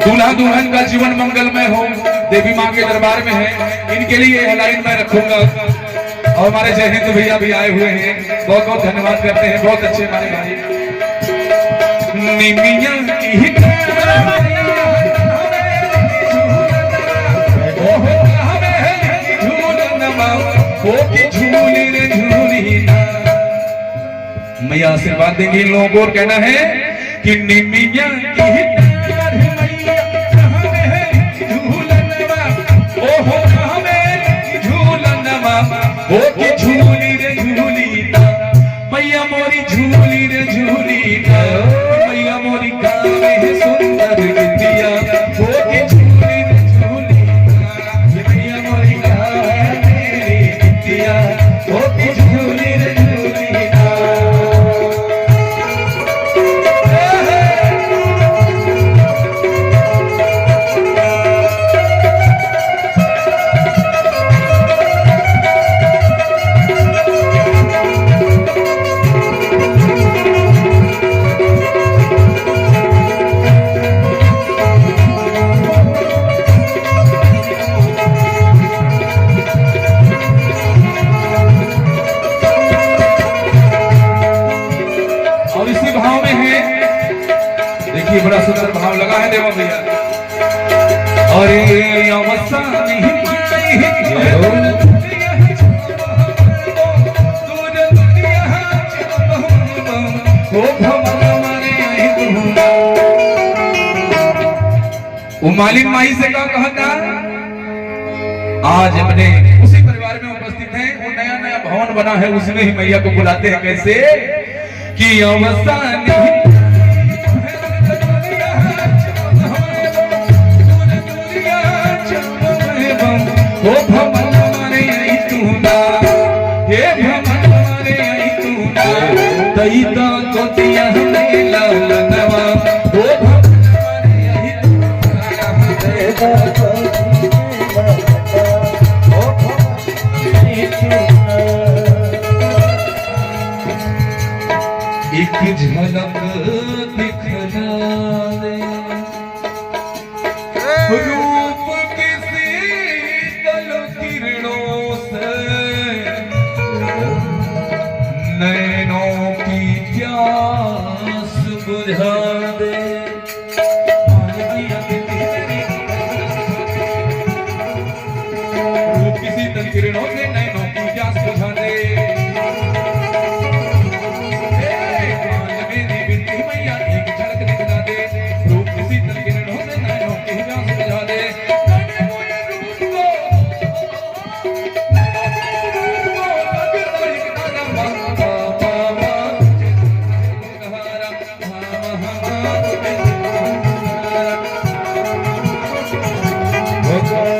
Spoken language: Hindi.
दूल्हा दुल्हन का जीवन मंगलमय हो, देवी माँ के दरबार में है, इनके लिए यह लाइन मैं रखूंगा। और हमारे जय हिंद भैया भी आए हुए हैं, बहुत बहुत धन्यवाद करते हैं, बहुत अच्छे हमारे भाई। निमिया की मैया आशीर्वाद देंगे इन लोगों को और कहना है कि निमिया की वो की झूली रे झूली ना मैया मोरी झूली रे झूली ना मैया मोरी गावे है सुंदर बिटिया वो की झूली रे झूली ना मैया मोरी गावे मेरी बिटिया वो की झूली रे झूली ना। देखिए बड़ा सुंदर भाव लगा है देवा भैया। अरे अवसा नहीं वो मालिक माई से क्या कहता, आज अपने उसी परिवार में उपस्थित है, वो नया नया भवन बना है, उसमें ही मैया को बुलाते हैं कैसे कि अवसा नहीं वो भवन मारे आई तू ना, हे भवन मारे आई तू ना, दईता को दिया हमें लालनवा, वो भवन मारे आई तू ना, दईता को दिया वो भवन मारे तू ना। एक झलक दिखला दे रूप नैनों की प्यास बुझा दे, रूप किसी तन किरणों से नैनों की प्यास बुझा दे, मेरी बिंदी मैया एक झलक दिखला दे, रूप किसी तन किरणों से नैनों की प्यास बुझा दे। Okay.